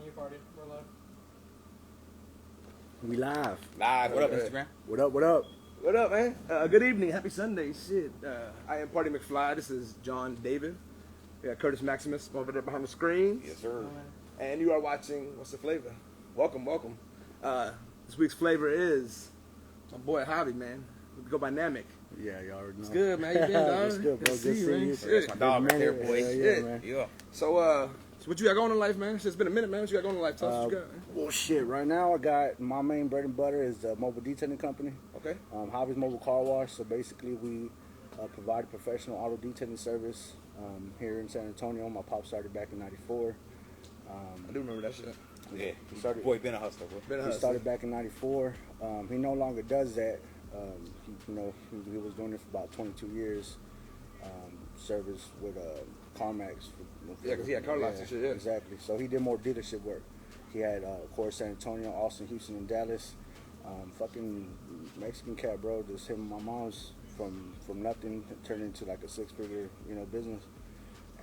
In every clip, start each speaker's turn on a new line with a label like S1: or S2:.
S1: you, Partee. We're live.
S2: We live.
S3: Live. What up, Instagram?
S2: What up, what up?
S4: What up, man? Good evening. Happy Sunday. Shit. I am Partee McFly. This is John David. We got Curtis Maximus over there behind the screen.
S3: Yes, sir.
S4: And you are watching What's the Flavor? Welcome, welcome. This week's flavor is my boy Javi, man. We go by Namik.
S2: Yeah, y'all already know.
S4: It's good, man. You been, dog?
S2: It's good, bro.
S4: Good
S2: Good
S4: to see you,
S2: seeing
S4: man.
S2: you.
S4: Shit.
S3: My dog right there, boy.
S2: Yeah, man.
S3: Yeah.
S4: So what you got going in life, man? It's been a minute, man. What you got going in life? Tell us what you got, man.
S2: Well, shit, right now I got my main bread and butter is the mobile detailing company.
S4: Okay.
S2: Javi's Mobile Car Wash. So basically we provide a professional auto detailing service here in San Antonio. My pop started back in '94.
S4: I do remember that shit.
S3: Yeah.
S2: He started,
S3: Boy, been a hustler, boy.
S2: he started back in '94. He no longer does that. He was doing it for about 22 years. Service with CarMax.
S4: Yeah, because he had car lots and shit, yeah.
S2: Exactly. So he did more dealership work. He had, of course, San Antonio, Austin, Houston, and Dallas. Fucking Mexican cat, bro. Just him and my mom's from nothing turned into like a six-figure, business.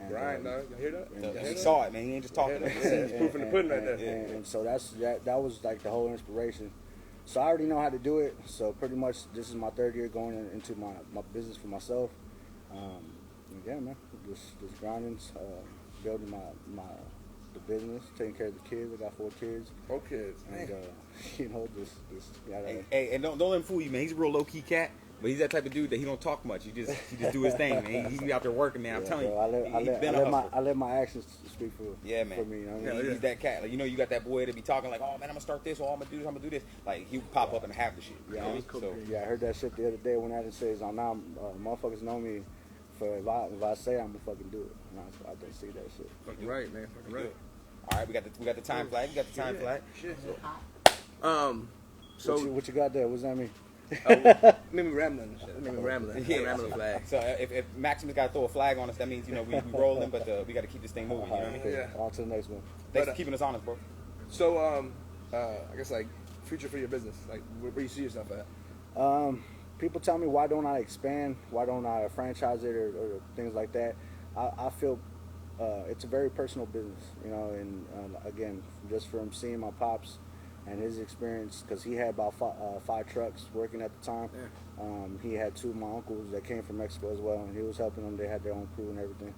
S2: And,
S4: Grind, dog. You hear that?
S2: and-
S4: You
S3: He
S4: hear that?
S3: saw it, man. He ain't just talking.
S4: It's proof in the pudding right there.
S2: And so that was like the whole inspiration. So I already know how to do it. So pretty much this is my third year going into my business for myself. And yeah, man, just grinding, building the business, taking care of the kids. I got 4 kids.
S4: 4 kids.
S2: And just gotta.
S3: Hey, and don't let him fool you, man. He's a real low key cat, but he's that type of dude that he don't talk much. He just do his thing, man. He be out there working, man. I'm
S2: Yeah,
S3: telling
S2: bro,
S3: you, he's been a hustler.
S2: I let my actions speak for
S3: Yeah, man.
S2: for me. You know what I mean?
S3: He's that cat. Like, you got that boy that be talking like, oh man, I'm gonna start this, or I'm gonna do this, I'm gonna do this. Like he would pop up and have the shit. You know what I mean? So,
S2: Yeah, I heard that shit the other day when I says on now motherfuckers know me for if I say I'm gonna fucking do it. And I don't see that shit.
S4: Fucking right, man. Fucking right.
S3: all right, we got the time flag. We got the time flag.
S4: Shit. So
S2: What you got there? What's that mean?
S4: made me rambling and shit. Made me rambling.
S3: Yeah.
S4: Rambling flag.
S3: So if Maximus got to throw a flag on us, that means we rolling, but we got to keep this thing moving. You know what I mean?
S2: Okay,
S4: Yeah.
S2: on to the next one.
S3: Thanks for keeping us honest, bro.
S4: So I guess like future for your business, like where you see yourself at?
S2: People tell me why don't I expand? Why don't I franchise it or things like that? I feel it's a very personal business, and again, just from seeing my pops and his experience, because he had about 5 trucks working at the time.
S4: Yeah.
S2: He had 2 of my uncles that came from Mexico as well, and he was helping them. They had their own crew and everything.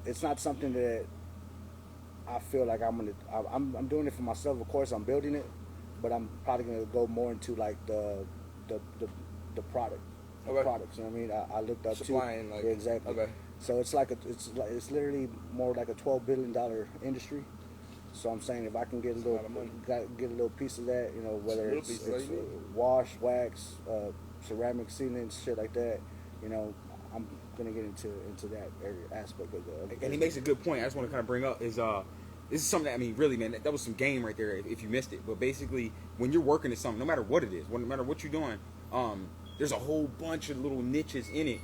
S2: It's not something that I feel like I'm doing it for myself. Of course, I'm building it, but I'm probably gonna go more into like the product.
S4: Okay.
S2: Products, you know what I mean? I looked up
S4: Supplying,
S2: too.
S4: like-
S2: Yeah, exactly.
S4: okay.
S2: So it's literally more like a $12 billion industry. So I'm saying if I can get a little piece of that, whether
S4: Little
S2: it's
S4: piece, like you
S2: wash, wax, ceramic sealants, shit like that, I'm gonna get into that area aspect of the.
S3: And he makes a good point. I just want to kind of bring up is this is something that, really, man, that was some game right there if you missed it. But basically, when you're working at something, no matter what it is, no matter what you're doing, there's a whole bunch of little niches in it.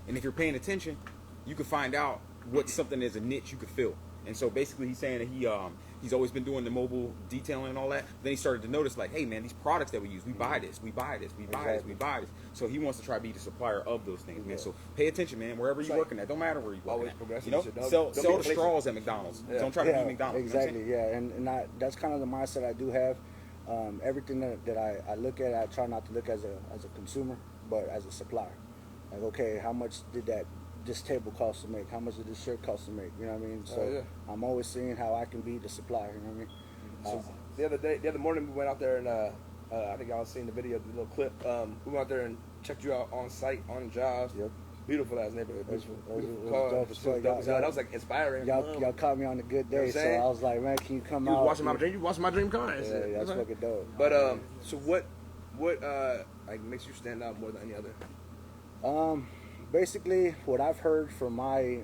S3: And if you're paying attention, you can find out what something is a niche you could fill. And so basically he's saying that he's always been doing the mobile detailing and all that. Then he started to notice like, hey man, these products that we use, we buy this, we buy this, we buy this, we buy this. So he wants to try to be the supplier of those things, man. So pay attention, man. Wherever you're working at, don't matter where you're working
S4: Always
S3: at.
S4: progressing.
S3: Sell
S4: Don't be
S3: the
S4: complacent.
S3: straws at McDonald's.
S4: Yeah.
S3: Don't try to be McDonald's.
S2: Exactly,
S3: You know what I'm
S2: yeah, and that's kind of the mindset I do have. Everything that I look at, I try not to look as a consumer, but as a supplier. Like, okay, how much did this table cost to make? How much did this shirt cost to make? You know what I mean? So
S4: yeah.
S2: I'm always seeing how I can be the supplier. You know what I mean?
S4: So the other morning we went out there and I think y'all seen the video, the little clip. We went out there and checked you out on site, on job.
S2: Yep.
S4: Beautiful ass neighborhood.
S2: It was
S4: Beautiful
S2: dope
S4: car.
S2: as fuck.
S4: That was like inspiring.
S2: Y'all caught me on a good day,
S4: what
S2: so
S4: I'm saying?
S2: I was like, man, can you come
S4: You
S2: out?
S4: was watching my dream. You watching my dream car. And
S2: Yeah,
S4: shit.
S2: that's fucking dope.
S4: But so what like makes you stand out more than any other?
S2: Basically, what I've heard from my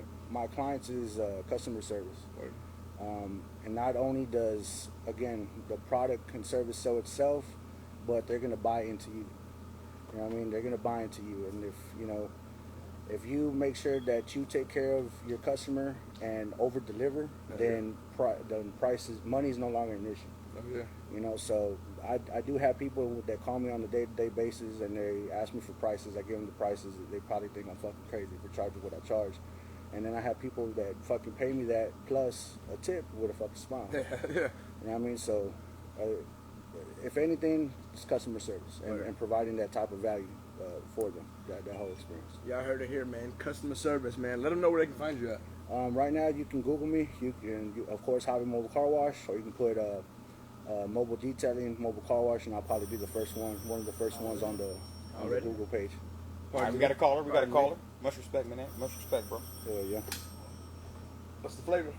S2: clients is customer service.
S4: Word.
S2: And not only does, again, the product and service sell itself, but they're going to buy into you. You know what I mean? They're going to buy into you. And if you make sure that you take care of your customer and over-deliver, then money is no longer an issue.
S4: Oh, yeah.
S2: So I do have people that call me on a day-to-day basis and they ask me for prices. I give them the prices. They probably think I'm fucking crazy for charging what I charge. And then I have people that fucking pay me that plus a tip with a fucking smile.
S4: Yeah.
S2: You know what I mean? So, if anything, it's customer service and providing that type of value for them, that whole experience.
S4: Y'all heard it here, man. Customer service, man. Let them know where they can find you at.
S2: Right now, you can Google me. You can, of course, Hobby Mobile Car Wash, or you can put mobile detailing, mobile car wash, and I'll probably be the first one of the first ones on the Google page.
S3: All right, we got a caller. We got a caller. Much respect, man. Much respect, bro.
S2: Yeah.
S4: What's the flavor?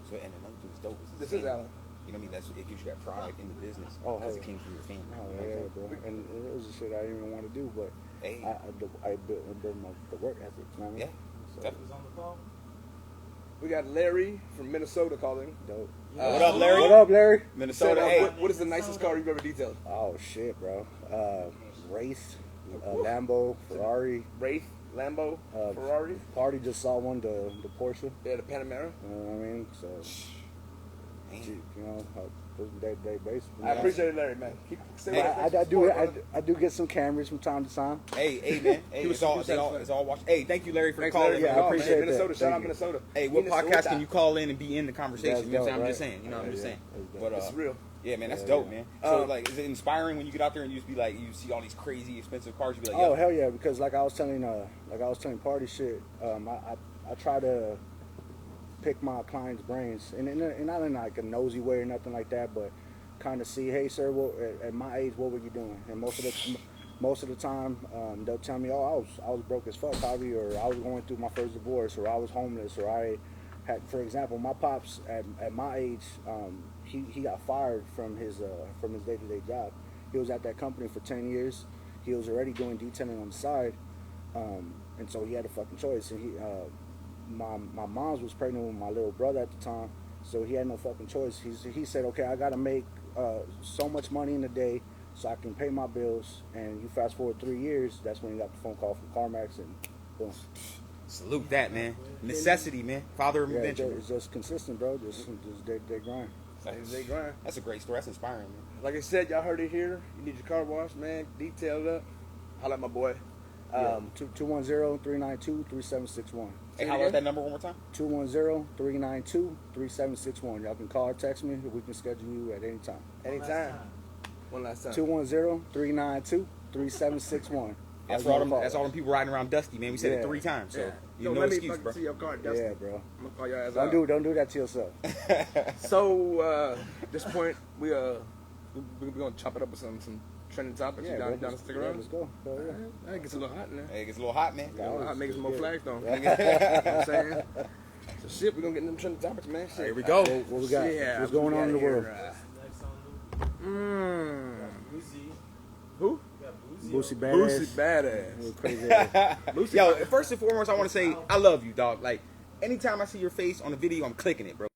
S3: So, and another thing is dope.
S4: This is Alan.
S3: You know what I mean? That's it gives you that pride in the business.
S2: Oh,
S3: because
S2: hell
S3: it came from your family.
S2: Oh,
S3: You know what I'm
S2: yeah,
S3: saying?
S2: bro. And it was the shit I didn't even want to do, but
S3: Hey.
S2: I built the work ethic. You know what I mean?
S3: Yeah.
S2: So,
S3: Definitely.
S1: on the phone.
S4: We got Larry from Minnesota calling.
S2: dope.
S3: What up, Larry?
S2: What up, Larry?
S3: Minnesota.
S4: Said,
S3: Hey.
S4: what is the nicest car you've ever detailed?
S2: Oh shit, bro. Wraith, Lambo, Ferrari.
S4: Wraith, Lambo, Ferrari.
S2: Party just saw one, the Porsche.
S4: Yeah, the Panamera.
S2: You know what I mean? So,
S3: Man.
S2: you know, they basically.
S4: I appreciate it, Larry, man.
S3: Hey,
S2: I do get some cameras from time to time.
S3: Hey, man. Hey,
S4: He was
S3: it's all watched. Hey, thank you, Larry, for
S4: Thanks,
S3: calling.
S4: Larry.
S2: Yeah, I
S4: Man.
S2: appreciate
S4: Minnesota.
S2: that.
S4: Shout out
S2: Thank you.
S4: Minnesota.
S3: Hey, what
S4: Minnesota.
S3: podcast can you call in and be in the conversation?
S2: That's
S3: You know what I'm
S2: dope,
S3: just
S2: right?
S3: saying. You know what I'm just
S2: Yeah,
S3: saying.
S2: that's
S3: But
S2: dope.
S4: It's real.
S3: yeah, man, that's
S2: Yeah,
S3: dope,
S2: yeah.
S3: man. So like, is it inspiring when you get out there and you just be like, you see all these crazy expensive cars, you be like,
S2: Oh
S3: yo,
S2: hell yeah! Because like I was telling Party shit. I try to pick my clients' brains, and not in like a nosy way or nothing like that, but kind of see, hey sir, at my age, what were you doing? And most of the time, they'll tell me, oh, I was broke as fuck, Javi, or I was going through my first divorce, or I was homeless, or I had, for example, my pops at my age, he got fired from his day-to-day job. He was at that company for 10 years. He was already doing detailing on the side, and so he had a fucking choice. And my mom was pregnant with my little brother at the time, so he had no fucking choice. He said, okay, I gotta make so much money in a day so I can pay my bills. And you fast forward 3 years, that's when he got the phone call from CarMax, and boom.
S3: salute that, man. Necessity, man. Father of
S2: Yeah,
S3: invention.
S2: it's just consistent, bro. Just they grind.
S4: They grind.
S3: That's a great story. That's inspiring, man.
S4: Like I said, y'all heard it here. You need your car washed, man. Detailed up. Holla at my boy.
S2: 210-392-3761.
S3: Hey, holler at that number one more time.
S2: 210-392-3761. Y'all can call or text me. We can schedule you at any time.
S4: Anytime. One last time.
S2: 210-392-3761.
S3: That's all them people riding around Dusty, man. We said it 3 times, so you no
S4: let me
S3: excuse,
S4: fucking
S3: bro.
S4: see your car, Dusty.
S2: Yeah, bro.
S4: I'm gonna call your ass
S2: Don't
S4: out.
S2: don't do that to yourself.
S4: So at this point, we're gonna chop it up with some trending topics.
S2: Yeah,
S4: you
S2: bro,
S4: down to stick
S2: yeah,
S4: around?
S2: let's go. Hell yeah.
S4: I think it's a little hot in there.
S3: Hey, it gets a little hot, man.
S4: A little hot, making some more
S2: Yeah.
S4: flags though.
S2: Yeah.
S4: You know what I'm saying? So shit, we're gonna get in them trending topics, man. Shit.
S3: Here we go.
S2: What we got?
S4: Yeah,
S2: What's going
S4: we
S2: on in
S4: got
S2: the world?
S4: here,
S1: Next on Boozy.
S4: Who?
S1: We got Boozy.
S2: Boosie
S4: Boosie
S2: Badass.
S4: Badass.
S2: Crazy ass.
S3: Yo, first and foremost, I want to say I love you, dog. Like, anytime I see your face on the video, I'm clicking it, bro.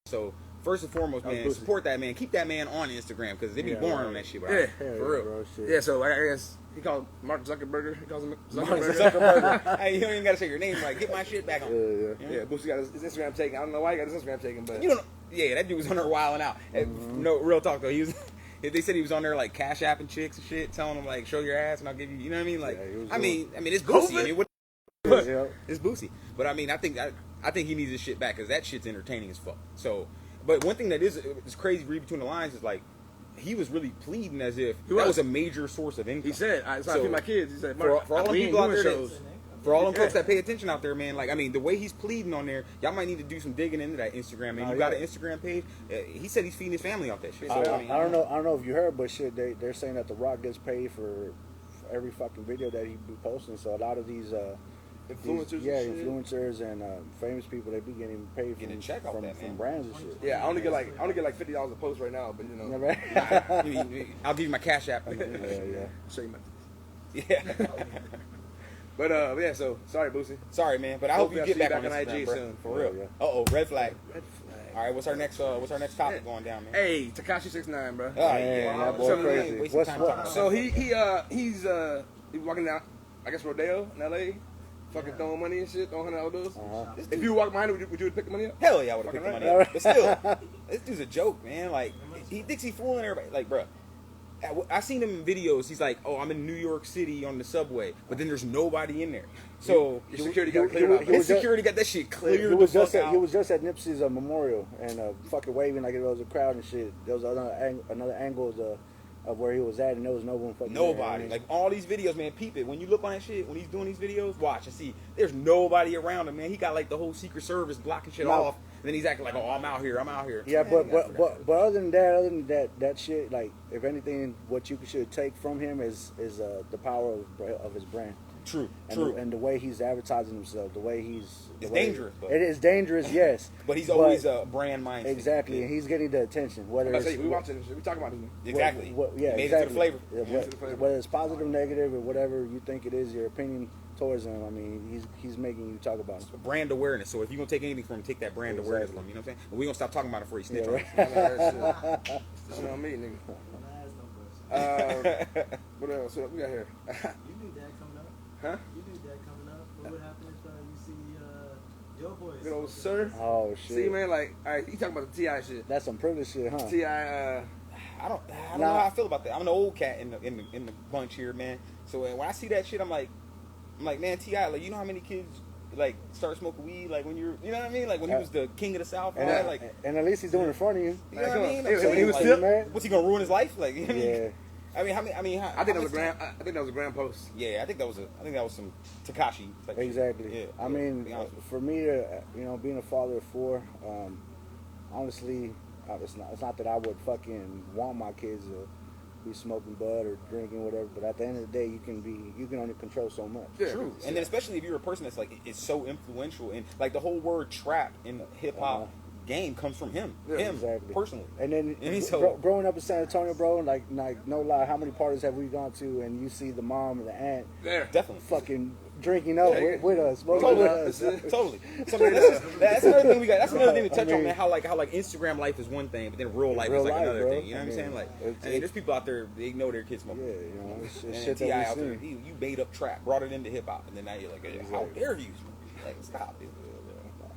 S3: So, first and foremost, man,
S2: Boosie.
S3: support that, man. Keep that man on Instagram, because they be
S2: Yeah,
S3: boring
S2: right.
S3: on that shit, bro.
S4: Yeah.
S2: Hell
S3: For real.
S2: bro, shit.
S4: Yeah, so I guess he called Mark Zuckerberg. He calls him
S2: Mark
S4: Zuckerberg.
S3: Hey, you don't even got to say your name right. Get my shit back on.
S2: Yeah.
S4: Yeah, Boosie got his Instagram taken. I don't know why he got his Instagram taken, but
S3: You don't know. Yeah, that dude was on there wilding out. And no, real talk, though. He was... They said he was on there like cash apping chicks and shit, telling them like, show your ass and I'll give you, you know what I mean? Like,
S2: Yeah, he was
S3: I mean, it's Boosie. I mean, what?
S2: Yeah.
S3: It's Boosie. But I mean, I think he needs his shit back because that shit's entertaining as fuck. So, but one thing that is crazy, read between the lines, is like he was really pleading as if that was a major source of income.
S4: he said, "I feed my kids." He said,
S3: for
S4: "Mark,
S3: all them
S4: we ain't
S3: people out
S4: doing
S3: there,
S4: shows."
S3: for all them
S4: Yeah.
S3: folks that pay attention out there, man, like I mean, the way he's pleading on there, y'all might need to do some digging into that Instagram. Man,
S2: Oh,
S3: you got
S2: yeah.
S3: an Instagram page? He said he's feeding his family off that shit.
S2: I
S3: So, I mean,
S2: don't know if you heard, but shit, they're saying that The Rock gets paid for every fucking video that he be posting. So a lot of these
S4: Influencers, and
S2: yeah,
S4: shit.
S2: influencers and famous people, they be getting paid
S3: Getting
S2: from,
S3: a check off
S2: from,
S3: that, man.
S2: from brands and shit.
S4: Yeah, I only get like $50 a post right now, but you know,
S2: Yeah, right?
S3: I'll give you my cash app.
S2: yeah.
S4: show you my.
S3: Yeah.
S4: But yeah, so sorry, Boosie.
S3: Sorry, man, but I hope
S4: Hopefully
S3: you
S4: I
S3: get
S4: see
S3: back
S4: you
S3: on
S4: back on
S3: Instagram,
S4: IG
S3: bro.
S4: soon.
S3: For real.
S2: Yeah.
S3: Uh-oh, red flag.
S4: Red flag.
S3: All right, what's our next topic going down, man?
S4: Hey, Takashi 69, bro.
S3: Oh, yeah.
S2: Man, that boy
S4: So,
S2: crazy.
S3: wasting
S2: What's
S3: time
S2: what?
S3: talking about
S4: So he's walking down, I guess Rodeo in LA, fucking throwing money and shit, throwing $100.
S2: Uh-huh.
S4: If you walk behind him, would you pick the money up?
S3: Hell yeah, I would have picked the
S4: Fucking
S3: money
S2: right.
S3: up. But still, this dude's a joke, man. Like, he thinks he's fooling everybody. Like, bro, I seen him in videos. He's like, "Oh, I'm in New York City on the subway," but then there's nobody in there. So
S4: Your security got
S2: he
S4: cleared
S2: was-
S4: out.
S2: he
S3: his
S2: was just-
S3: security got that shit
S2: He
S3: cleared
S2: was
S3: the
S2: just
S3: fuck
S2: at,
S3: out.
S2: he was just at Nipsey's memorial and fucking waving like it was a crowd and shit. There was another angle of where he was at, and there was no one fucking there.
S3: Nobody. Like all these videos, man, peep it. When you look on that shit, when he's doing these videos, watch and see. There's nobody around him, man. He got like the whole Secret Service blocking shit
S2: No.
S3: off. And then he's acting like, oh, I'm out here.
S2: Yeah,
S3: Man,
S2: but other than that shit, like if anything, what you should take from him is the power of his brand.
S3: True,
S2: And
S3: true.
S2: and the way he's advertising himself, the way he's...
S3: It's dangerous, though.
S2: It is dangerous, yes.
S3: But he's always a brand mindset.
S2: Exactly, and he's getting the attention. Whether
S4: I
S2: it's,
S4: say, we watching this shit. We talking about this.
S3: Exactly.
S2: Yeah,
S3: He made
S2: exactly.
S3: it to the flavor.
S2: Yeah,
S4: Made it to the flavor.
S2: whether it's positive, negative, or whatever you think it is, your opinion towards him, I mean, he's making you talk about him.
S3: Brand awareness. So if you're going to take anything from him, take that brand awareness from him. You know what I'm saying? And we're going to stop talking about it before he snitch on us.
S4: Shit on me, nigga.
S1: Can I ask no question?
S4: What else? What we got here?
S1: You knew that coming up.
S4: Huh?
S1: You knew that coming up. What would happen if you see Joe Boy?
S4: Good old sir.
S2: Oh shit!
S4: See, man, like, all right, you talking about the T.I. shit.
S2: That's some privilege shit, huh?
S4: T.I.,
S3: I don't know how I feel about that. I'm an old cat in the bunch here, man. So when I see that shit, I'm like, man, T.I., like, you know how many kids like start smoking weed, like when you know what I mean, like when he was the king of the South,
S2: and,
S3: all that, like,
S2: and at least he's doing it in front of you.
S3: you know what I mean? I'm
S4: When
S3: saying,
S4: he was
S3: like,
S4: still-
S3: what's he gonna ruin his life? Like, you know what I mean?
S2: Yeah.
S3: I mean,
S4: I think that was a grand post.
S3: Yeah, I think that was some Tekashi type shit.
S2: Exactly.
S3: Yeah,
S2: I mean,
S3: to be honest with
S2: for me, being a father of four, honestly, it's not that I would fucking want my kids to be smoking bud or drinking whatever, but at the end of the day, you can only control so much.
S3: you. True, and then especially if you're a person that's like is so influential, and like the whole word trap in the hip hop game comes from him,
S2: Exactly.
S3: personally.
S2: And then
S3: And he's so-
S2: growing up in San Antonio, bro, like no lie, how many parties have we gone to and you see the mom and the aunt
S4: There.
S3: Definitely.
S2: fucking drinking up with us, smoking
S3: Totally,
S2: with us.
S3: totally. So man, that's another thing we got. That's another thing to touch on, man. How like Instagram life is one thing, but then real life is like another
S2: bro.
S3: thing. You know what I'm saying? Like, there's people out there they know their kids
S2: Yeah,
S3: smoking.
S2: you know, it's
S3: And
S2: shit
S3: Ti
S2: that
S3: out
S2: we
S3: there,
S2: see.
S3: you made up trap, brought it into hip hop, and then now you're like, how dare you? Like, stop it.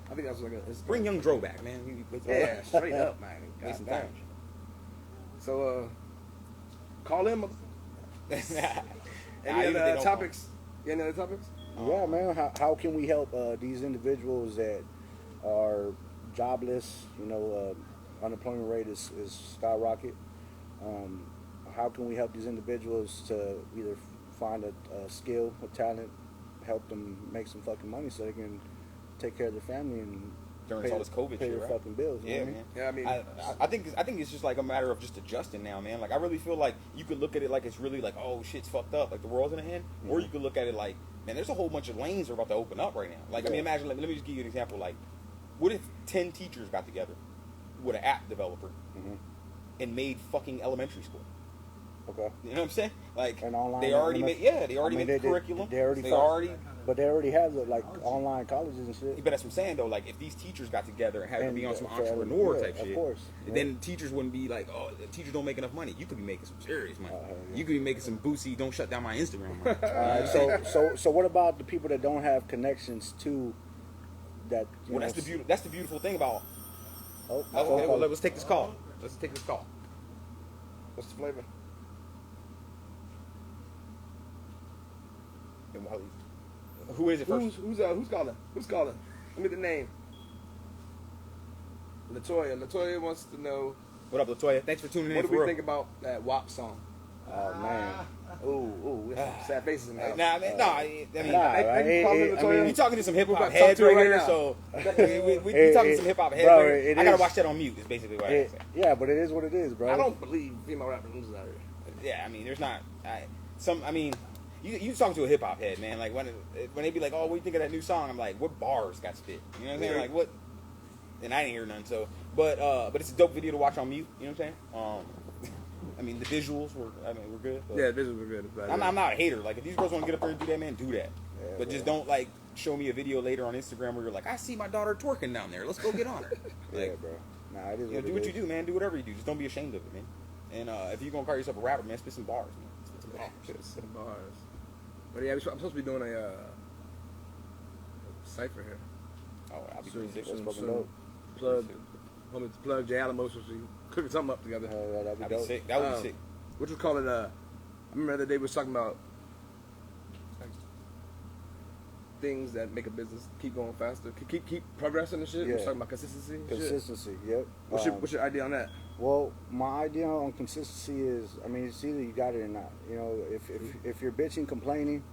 S4: I think that's like
S3: Bring Young Dro back, man.
S4: Yeah, straight up, man.
S3: Waste some
S4: Goddamn.
S3: time.
S4: So, call him.
S3: Nah,
S4: Any
S3: even they
S4: other
S3: don't
S4: topics? Any other topics?
S2: Yeah, man. How can we help these individuals that are jobless? You know, unemployment rate is skyrocket. How can we help these individuals to either find a skill, a talent, help them make some fucking money so they can take care of their family and
S3: During all this COVID
S2: pay
S3: shit,
S2: their
S3: right?
S2: fucking bills? You know
S3: Yeah,
S2: what I mean?
S3: man.
S4: Yeah, I mean,
S3: I think it's just like a matter of just adjusting now, man. Like I really feel like you could look at it like it's really like, oh shit's fucked up, like the world's in the end, or you could look at it like, man, there's a whole bunch of lanes are about to open up right now. Like I mean, imagine. Like, let me just give you an example. Like, what if 10 teachers got together with an app developer and made fucking elementary school?
S2: Okay.
S3: You know what I'm saying? Like
S2: And online
S3: they already made, they already made the curriculum.
S2: They already but they already have the online colleges and shit.
S3: But that's what I'm saying though. Like if these teachers got together and had to
S2: And,
S3: be on some
S2: for-
S3: entrepreneur
S2: yeah,
S3: type
S2: of
S3: shit,
S2: course.
S3: then teachers wouldn't be like, oh, the teachers don't make enough money. You could be making some serious money.
S2: Yeah.
S3: You could be making some boosie. Don't shut down my Instagram. Money.
S2: So what about the people that don't have connections to that?
S3: Well, that's the beautiful thing about.
S2: Oh,
S3: Okay, well, let's take this call. Let's take this call.
S4: what's the flavor?
S3: Who is it first?
S4: Who's calling? Who's calling? Give me the name. Latoya. Latoya wants to know,
S3: What up, Latoya? Thanks for tuning in.
S4: what do
S3: for
S4: we
S3: real.
S4: think about that WAP song?
S2: Oh man.
S4: Ooh, we have some sad faces in the house.
S3: Nah, man, I mean,
S2: Nah,
S4: They
S2: right?
S4: call me
S2: I
S4: Latoya.
S2: mean,
S3: you talking to some hip hop
S4: Talk
S3: heads
S4: to her
S3: right
S4: right
S3: here,
S4: now.
S3: so we talking to some hip hop heads.
S2: Bro,
S3: right here.
S2: it
S3: I gotta
S2: is-
S3: watch that on mute. Is basically what I
S2: it,
S3: say.
S2: yeah, but it is what it is, bro.
S4: I don't believe female rappers loses out here.
S3: Yeah, I mean, there's not I mean, you talking to a hip hop head, man. Like when they be like, "Oh, what do you think of that new song?" I'm like, "What bars got spit?" You know what I'm saying?
S4: Yeah.
S3: Like what? And I didn't hear none. So, but it's a dope video to watch on mute. You know what I'm saying? I mean, the visuals were good. But
S4: Yeah, visuals were good.
S3: I'm not a hater. Like if these girls want to get up there and do that, man, do that.
S2: Yeah,
S3: but just don't like show me a video later on Instagram where you're like, "I see my daughter twerking down there. Let's go get on her."
S2: Yeah,
S3: Like,
S2: bro. Nah, it is.
S3: do what you do, man. Do whatever you do. Just don't be ashamed of it, man. And if you're gonna call yourself a rapper, man, spit some bars, man. Spit some bars.
S4: Some bars. But yeah, I'm supposed to be doing a cipher here.
S3: Oh, I'll be
S4: Soon,
S3: pretty sick.
S2: That's
S4: soon,
S2: fucking
S4: soon.
S2: dope.
S4: Plug J Alamo supposed to be cooking something up together.
S2: That'd be
S3: That'd be
S2: dope.
S3: sick. That would
S4: Um,
S3: be sick.
S4: what you call it? I remember the other day we was talking about like, things that make a business keep going faster, keep progressing and shit.
S2: Yeah.
S4: We're talking about consistency. And shit.
S2: Consistency. Yep.
S4: What's your idea on that?
S2: Well, my idea on consistency is, I mean, it's either you got it or not. You know, if you're bitching, complaining,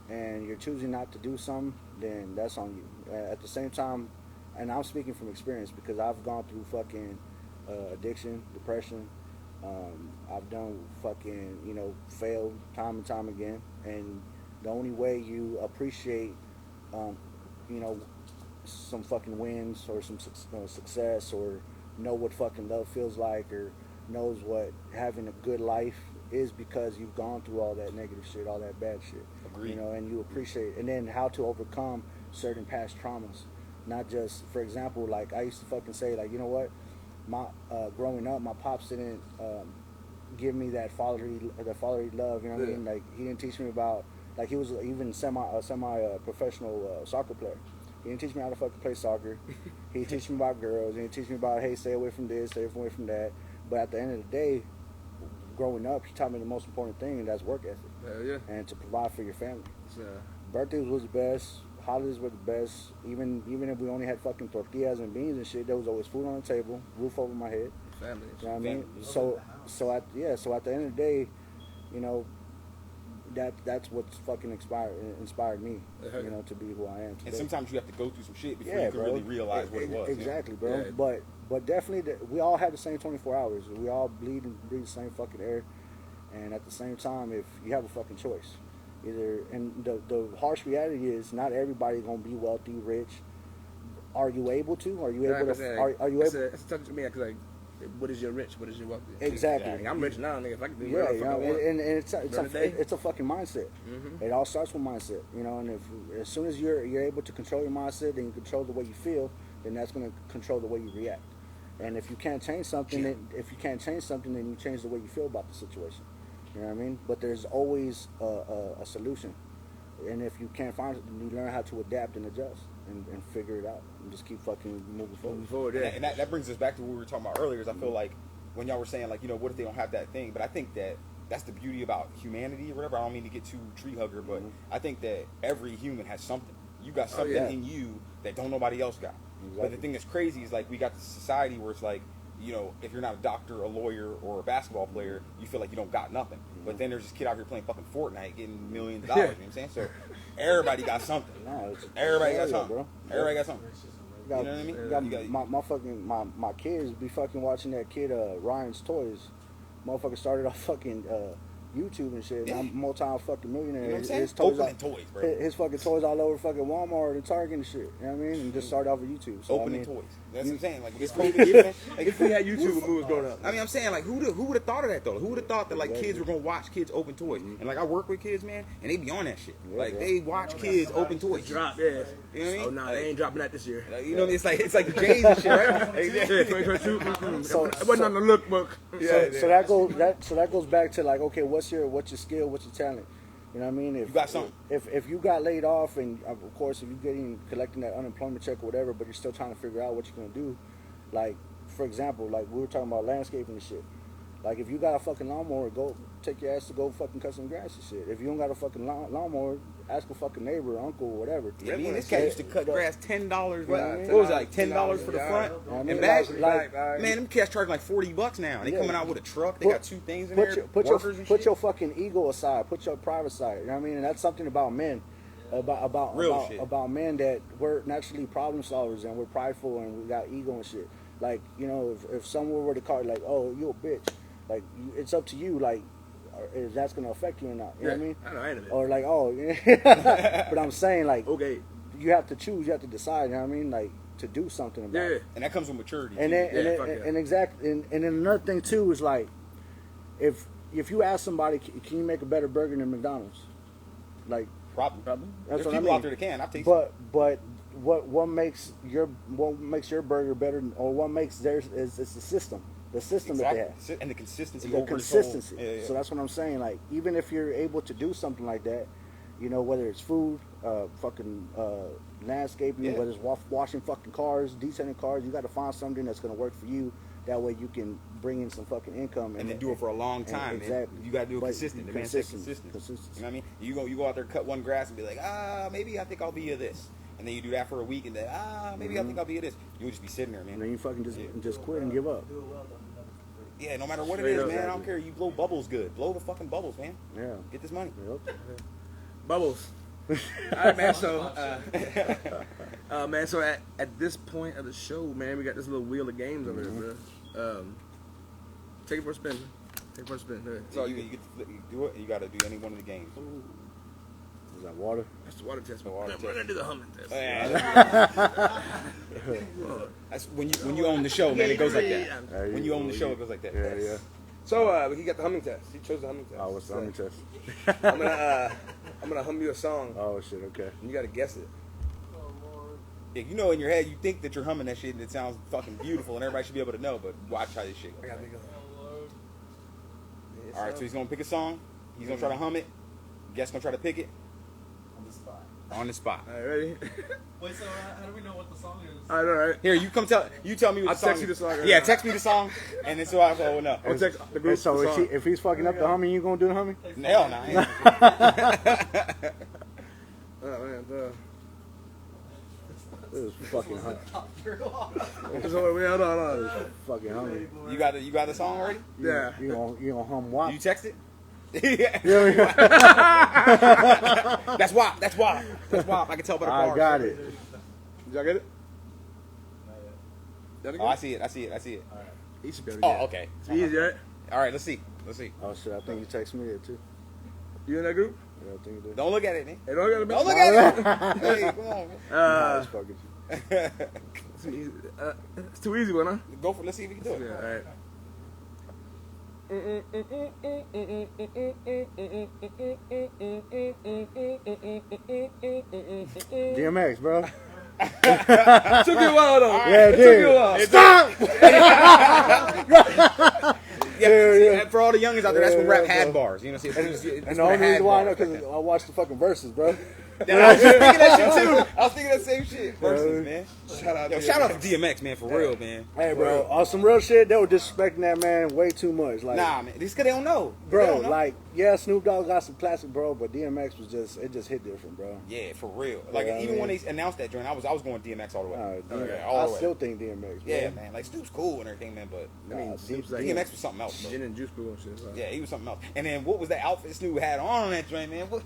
S2: and you're choosing not to do something, then that's on you. At the same time, and I'm speaking from experience because I've gone through fucking addiction, depression. I've done fucking, you know, failed time and time again. And the only way you appreciate, you know, some fucking wins or some success or know what fucking love feels like or knows what having a good life is because you've gone through all that negative shit, all that bad shit.
S3: Agreed.
S2: You know, and you appreciate, and then how to overcome certain past traumas. Not just, for example, like I used to fucking say, like, you know what, my growing up, my pops didn't give me that fatherly love. You know what I mean? Like he didn't teach me about, like he was even semi professional soccer player. He didn't teach me how to fucking play soccer. He didn't teach me about girls. He didn't teach me about, hey, stay away from this, stay away from that. But at the end of the day, growing up, he taught me the most important thing, and that's work ethic.
S4: Hell yeah.
S2: And to provide for your family.
S4: Yeah.
S2: Birthdays was the best. Holidays were the best. Even if we only had fucking tortillas and beans and shit, there was always food on the table, roof over my head.
S4: Family.
S2: You know what I mean?
S3: Family.
S2: So at the end of the day, you know, that's what's fucking inspired me, you know, to be who I am today.
S3: And sometimes you have to go through some shit before
S2: Yeah,
S3: you can
S2: bro.
S3: really realize what it was.
S2: Exactly,
S3: you know?
S2: bro.
S4: Yeah.
S2: But definitely, we all have the same 24 hours. We all bleed and breathe the same fucking air. And at the same time, if you have a fucking choice, either, and the harsh reality is, not everybody gonna be wealthy, rich. Are you able to? Are you able to? Are you able?
S4: It's tough to me because like, what is your rich? What is your wealthy?
S2: Exactly.
S4: Like, I'm rich now, nigga. If I can do
S2: Yeah,
S4: whatever
S2: you
S4: the fuck
S2: know,
S4: I want.
S2: and it's a fucking mindset.
S4: Mm-hmm.
S2: It all starts with mindset, you know. And if as soon as you're able to control your mindset, then you control the way you feel. Then that's going to control the way you react. And if you can't change something, then you change the way you feel about the situation. You know what I mean? But there's always a solution. And if you can't find it, then you learn how to adapt and adjust and figure it out and just keep fucking moving forward.
S4: Moving forward, yeah.
S3: And that brings us back to what we were talking about earlier. Is I feel like when y'all were saying, like, you know, what if they don't have that thing? But I think that that's the beauty about humanity or whatever. I don't mean to get too tree hugger, but I think that every human has something. You got something in you that don't nobody else got.
S2: Exactly.
S3: But the thing that's crazy is, like, we got this society where it's like, you know, if you're not a doctor, a lawyer, or a basketball player, you feel like you don't got nothing. But then there's this kid out here playing fucking Fortnite getting millions of dollars. You know what I'm saying? So everybody got something. Everybody got something.
S2: Bro.
S3: Everybody got something.
S2: You know
S3: what I mean?
S2: You got my fucking my kids be fucking watching that kid Ryan's Toys. Motherfucker started off fucking YouTube and shit.
S3: Yeah.
S2: I'm multi-fucking millionaire.
S3: You know what I'm saying?
S2: His toys
S3: Opening toys, bro.
S2: His fucking toys all over fucking Walmart and Target and shit. You know what I mean? And just started off with YouTube. So,
S3: Opening
S2: I mean,
S3: toys. That's what I'm saying. Like, it's
S4: If we had YouTube when we was growing up.
S3: I mean, I'm saying, like, who would have thought of that, though? Who would have thought that, like, kids were going to watch kids open toys? And, like, I work with kids, man, and they be on that shit.
S2: Yeah,
S3: like,
S2: yeah.
S3: they watch kids open toys.
S4: Drop, yeah.
S3: You know what I mean?
S4: Oh, no, they ain't dropping that this year.
S3: Like, you know what I mean? It's like the J's and shit, right?
S4: Yeah, 2022.
S2: So-
S4: It wasn't on the lookbook.
S2: So that goes back to, like, okay, what's your skill, what's your talent? You know what I mean? If
S3: You got something.
S2: If you got laid off, and of course if you're collecting that unemployment check or whatever, but you're still trying to figure out what you're gonna do, like, for example, like we were talking about landscaping and shit. Like, if you got a fucking lawnmower, go take your ass to go fucking cut some grass and shit. If you don't got a fucking lawnmower, ask a fucking neighbor, uncle, or whatever.
S3: Yeah, me and this cat used to cut grass $10. What
S2: Yeah,
S3: was it, like $10 for the
S4: $10
S3: front?
S2: I mean,
S3: And back,
S2: like,
S3: man, them cats charging like $40 now. They
S2: Yeah.
S3: coming out with a truck. They got two things in there.
S2: Put
S3: workers and
S2: put
S3: shit.
S2: your fucking ego aside. Put your private side. You know what I mean? And that's something about men.
S3: Real shit.
S2: About men, that we're naturally problem solvers and we're prideful and we got ego and shit. Like, you know, if someone were to call you, like, oh, you a bitch, like, it's up to you, like, if that's gonna affect you or not. You know what I mean?
S4: I know, I ain't a bitch.
S2: Or like, oh, but I'm saying, like,
S4: Okay.
S2: you have to choose, you have to decide. You know what I mean? Like, to do something about
S4: Yeah.
S2: it.
S3: And that comes with maturity.
S2: And
S3: too.
S2: then,
S4: fuck yeah.
S2: and then another thing too is, like, if you ask somebody, can you make a better burger than McDonald's? Like,
S3: Probably.
S2: that's
S3: There's
S2: what I
S3: people
S2: mean.
S3: out there that can. I've tasted.
S2: But what makes your burger better, or what makes theirs is the system that they have.
S3: And the consistency.
S2: The
S3: over
S2: consistency.
S3: The whole, yeah.
S2: So that's what I'm saying. Like, even if you're able to do something like that, you know, whether it's food, fucking landscaping,
S3: Yeah.
S2: whether it's washing fucking cars, detailing cars, you got to find something that's going to work for you That way you can bring in some fucking income
S3: and then do it for a long time.
S2: Exactly.
S3: Man. You gotta do it
S2: But
S3: consistent. The man said consistent.
S2: Consistency.
S3: You know what I mean? You go out there, cut one grass, and be like, maybe I think I'll be a this. And then you do that for a week, and then maybe I think I'll be a this. You'll just be sitting there, man.
S2: And then you fucking just quit and give up.
S1: Do it well, though.
S3: Yeah, no matter what
S4: Straight
S3: it is,
S4: up.
S3: man. I don't care. You blow bubbles good. Blow the fucking bubbles, man.
S2: Yeah.
S3: Get this money.
S2: Yep.
S4: Bubbles. All right, man. So, man. So at this point of the show, man, we got this little wheel of games over here, bro. Take it for a spin. Take it for a spin.
S3: So you get to do it, and you got to do any one of the games.
S2: Is that water?
S4: That's the water test.
S3: The water test.
S4: We're gonna do the humming test.
S3: That's when you own the show, man. It goes like that. When you own the show, it goes like that.
S2: Yeah, yeah.
S4: So he got the humming test. He chose the humming test.
S2: Oh, what's the humming test?
S4: I'm gonna hum you a song.
S2: Oh shit. Okay.
S4: And you gotta guess it.
S1: Oh, Lord.
S3: Yeah, you know in your head, you think that you're humming that shit, and it sounds fucking beautiful, and everybody should be able to know. But watch how this shit
S4: I
S3: goes.
S4: gotta think of
S1: Oh, Lord.
S4: it.
S3: All right, so he's gonna pick a song. He's gonna try to hum it. Guest gonna try to pick it
S1: On the spot.
S3: on the spot.
S4: All right, ready?
S1: Wait, so how do we know what the song is?
S4: All right.
S3: Here, you come tell me what
S4: I'll
S3: the song
S4: text you the song right
S3: Yeah,
S4: now.
S3: text me the song, and then so I will know.
S4: I'll text the group
S2: And so
S4: the song.
S2: if he's fucking up the humming, you gonna do the humming?
S3: Hell no. I ain't.
S4: Oh, man,
S2: This is fucking humming.
S4: So, wait, hold on.
S2: Fucking humming.
S3: You got the song already?
S4: Yeah.
S2: You gonna hum WAP?
S3: You text it?
S2: Yeah.
S3: That's WAP. That's WAP. That's WAP. I can tell by the bars.
S2: I got it.
S4: Did y'all get it? Y'all
S3: Oh, I see it. I see it.
S4: He should be able to get
S3: Oh,
S4: it.
S3: okay.
S4: It's easy, right?
S3: All right, let's see.
S2: Oh shit! I think you text me it too.
S4: You in that group?
S2: Yeah, I think you did.
S3: Don't look at it, man.
S4: Hey, don't get it, man.
S3: Don't look at it. Hey, come on, man.
S2: Nah, it's fucking you.
S4: It's easy. It's too easy, one, huh?
S3: Go for it. Let's see if we can do it.
S4: Yeah, all right.
S2: DMX, bro.
S4: Took you a while, though.
S2: Yeah, it
S4: Took you a
S2: did.
S4: while.
S2: Stop!
S3: Yeah, and for all the youngins out there, that's when rap had bars. You know, see,
S2: And the only reason why I know because I watched the fucking verses, bro.
S3: I was thinking that shit too. I was thinking that same shit. Versus, man. Shout out to DMX, man, for real, man.
S2: Hey, bro, on some real shit, they were disrespecting that man way too much. Like,
S3: Nah, man, this because they don't know. They
S2: bro,
S3: don't know.
S2: like, yeah, Snoop Dogg got some classic, bro, but DMX was it just hit different, bro.
S3: Yeah, for real. Like
S2: Yeah, I
S3: even
S2: mean-
S3: when they announced that joint, I was going DMX all the way.
S2: DMX,
S3: all
S2: I
S3: the way.
S2: still think DMX, bro.
S3: Yeah, man. Like Snoop's cool and everything, man, but
S4: I mean,
S2: Nah,
S4: Snoop's like
S3: DMX was something else, bro.
S4: gin and juice brew and shit. So.
S3: Yeah, he was something else. And then what was that outfit Snoop had on that joint, man? What?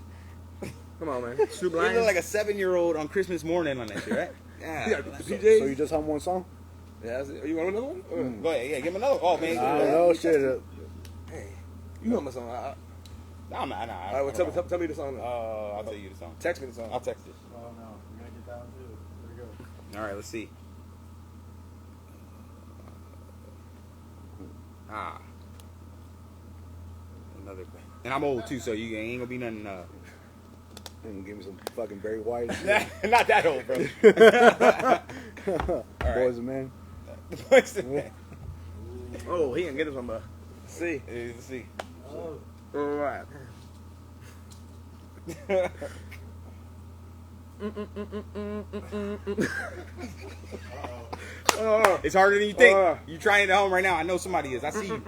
S4: Come on, man. Snoop
S3: He
S4: Lion.
S3: looked like a 7-year-old on Christmas morning on that shit, right?
S4: Yeah,
S3: Yeah.
S2: So
S4: PJs.
S2: you just hum one song?
S4: Yeah, that's it. You want another one?
S3: Go ahead, yeah, give him another. Oh man,
S2: I don't know, shit.
S4: Hey, you know my song. All
S3: Nah, nah.
S4: right, well, tell me the song. Now.
S3: I'll tell you the song.
S4: Text me the song.
S3: I'll text it.
S1: Oh, no. We're going to get that one, too. There we go.
S3: All right, let's see. Another. And I'm old too, so you ain't gonna be nothing.
S2: And give me some fucking Barry White.
S3: Not that old, bro. All right.
S2: Boys and men.
S3: What's the name?
S4: Oh, he ain't get this one, but see.
S3: Let's see.
S1: Oh.
S4: All right.
S3: It's harder than you think. You trying it at home right now. I know somebody is. I see you.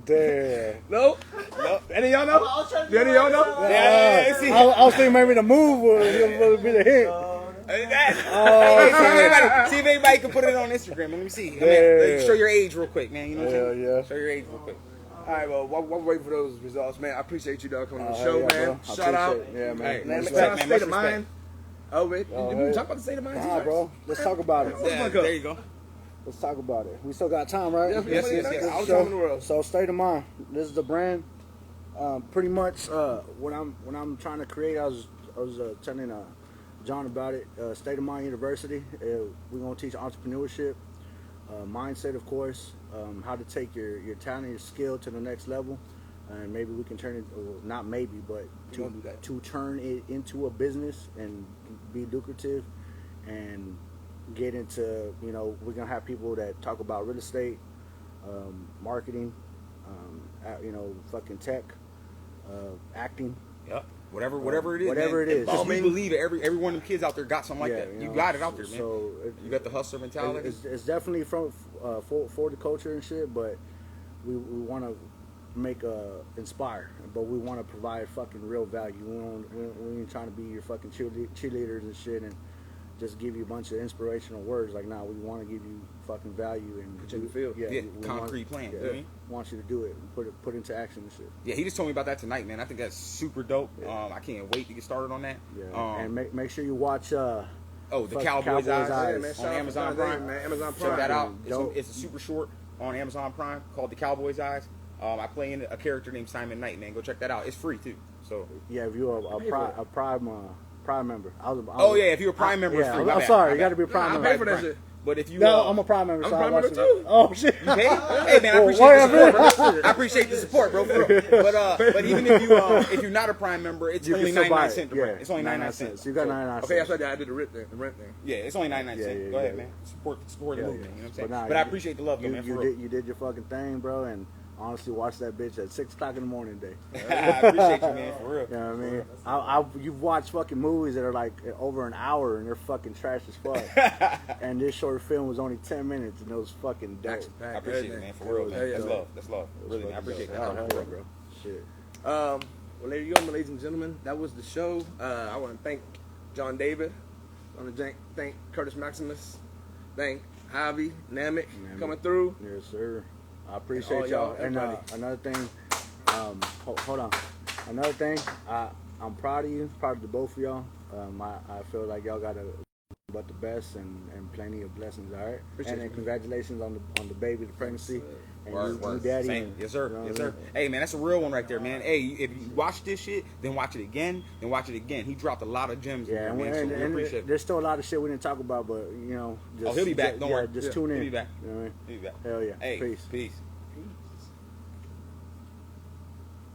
S2: Damn.
S4: No?
S3: Nope.
S4: Any of y'all know?
S1: I was trying to
S4: Any of y'all know?
S3: Yeah, see.
S2: I was thinking maybe the move would be the hit.
S3: See if anybody can put it on Instagram. Let me see. I mean,
S2: Yeah.
S3: show your age real quick, man. You know what I'm
S2: Yeah,
S3: saying?
S2: yeah.
S3: Show your age real quick.
S4: All right, well, while we're waiting for those results, man, I appreciate you, dog, coming on the
S2: Oh,
S4: show,
S2: hell yeah,
S4: man.
S2: bro. I
S4: Shout out.
S2: appreciate it. Yeah, man.
S3: Hey,
S4: Man,
S3: respect,
S4: man,
S3: man.
S4: state
S3: Much
S4: of
S3: respect.
S4: mind. Oh, wait.
S2: Oh,
S4: Did we
S2: hey.
S4: talk about the state of mind?
S2: Nah, bro. Let's talk about it.
S3: Yeah, there you go.
S2: Let's talk about it. We still got time, right?
S4: Yes,
S3: Yes, yes, yes.
S4: All the time in the world.
S2: So state of mind. This is the brand. Pretty much when I'm trying to create, I was telling John about it. State of Mind University. We're gonna teach entrepreneurship, mindset, of course, how to take your talent, your skill to the next level, and maybe we can turn it. Or not maybe, but
S4: We're gonna do that.
S2: to turn it into a business and be lucrative and get into, we're gonna have people that talk about real estate, marketing, fucking tech, acting,
S3: Yep. Whatever it is.
S2: Whatever
S3: man.
S2: it is.
S3: Just
S4: I mean-
S3: believe it. Every one of them kids out there got something like that. You
S2: know,
S3: got it out there, man.
S2: So
S3: You got the hustler mentality.
S2: It's definitely from for the culture and shit, but we want to make inspire, but we want to provide fucking real value. We ain't trying to be your fucking cheerleaders and shit and just give you a bunch of inspirational words. Like, nah, we want to give you fucking value and
S4: Put you in the field.
S3: Yeah,
S2: we
S3: concrete plan, you know what I mean?
S2: Want you to do it and put into action and shit.
S3: Yeah, he just told me about that tonight, man. I think that's super dope. I can't wait to get started on that.
S2: Yeah, and make sure you watch.
S3: The
S2: fuck
S3: Cowboys Eyes,
S4: Yeah, man,
S3: on
S4: shout out
S3: Amazon
S4: to
S3: Prime.
S4: man. Amazon
S3: Check
S4: Prime.
S3: that out.
S2: Dope.
S3: It's a super short on Amazon Prime called The Cowboys Eyes. I play in a character named Simon Knight, man. Go check that out. It's free too. So
S2: Yeah, if you're a Prime member.
S3: if you're a Prime member, it's
S2: yeah,
S3: free. My
S2: I'm
S3: bad,
S2: sorry,
S3: my
S2: you got to
S3: bad.
S2: be a Prime
S4: I
S2: member.
S4: pay for that shit.
S3: But if you,
S2: No, I'm a Prime member.
S4: I'm
S2: so
S4: a
S2: I
S4: Prime
S2: watch
S4: member
S2: it.
S4: too.
S2: Oh shit!
S3: You pay? Hey man, I appreciate
S2: whatever.
S3: the support, bro. I appreciate the support, bro. For real. But even if you're not a Prime member, it's
S2: You
S3: only
S2: can still buy
S3: 99
S2: it.
S3: cents.
S2: Yeah,
S3: It's only 99 cents.
S2: So you got 99 cents.
S4: Okay, that's right. I did the rent thing.
S3: Yeah, it's only 99 cents.
S2: Yeah,
S3: Go ahead,
S2: yeah.
S3: man. Support the
S2: Yeah,
S3: movement.
S2: yeah.
S3: You know what I'm saying?
S2: Nah,
S3: But I appreciate the love, though,
S2: you,
S3: man.
S2: you
S3: For
S2: did
S3: real.
S2: you did your fucking thing, bro, and honestly, watch that bitch at 6 o'clock in the morning today.
S3: I appreciate you, man. For real.
S2: You know what I mean? You've watched fucking movies that are like over an hour and they're fucking trash as fuck. And this short film was only 10 minutes and it was fucking dope.
S3: I appreciate it, man. For real, man.
S2: Hell yeah.
S3: That's love. That's love. Really, man. I appreciate that.
S2: Oh, hell
S3: For
S2: yeah,
S3: real.
S2: bro. Shit.
S4: Well, there you go, ladies and gentlemen. That was the show. I want to thank John David. I want to thank Curtis Maximus. Thank Javi, Namik coming through.
S2: Yes, sir. I
S4: all
S2: appreciate
S4: y'all,
S2: y'all. And
S4: everybody.
S2: another thing, hold on. Another thing, I'm proud of you. Proud of the both of y'all. I feel like y'all got but the best and plenty of blessings. All right.
S4: Appreciate
S2: And then
S4: you.
S2: congratulations on the baby, the pregnancy, and
S3: Word,
S2: you
S3: word.
S2: daddy.
S3: Same.
S2: and-
S3: Yes, sir.
S2: you know
S3: Yes,
S2: what I
S3: sir.
S2: mean?
S3: Hey, man, that's a real one right there, man. Hey, if you watch this shit, then watch it again, then watch it again. He dropped a lot of gems in
S2: Yeah,
S3: there,
S2: and,
S3: man. So we appreciate it.
S2: there's still a lot of shit we didn't talk about, but you know, just,
S3: Oh, he'll be back. Don't worry.
S2: Just
S3: Yeah,
S2: tune in.
S3: he'll be back.
S2: You know what I mean?
S3: He'll be back.
S2: Hell yeah.
S3: Hey,
S2: Peace.
S3: peace.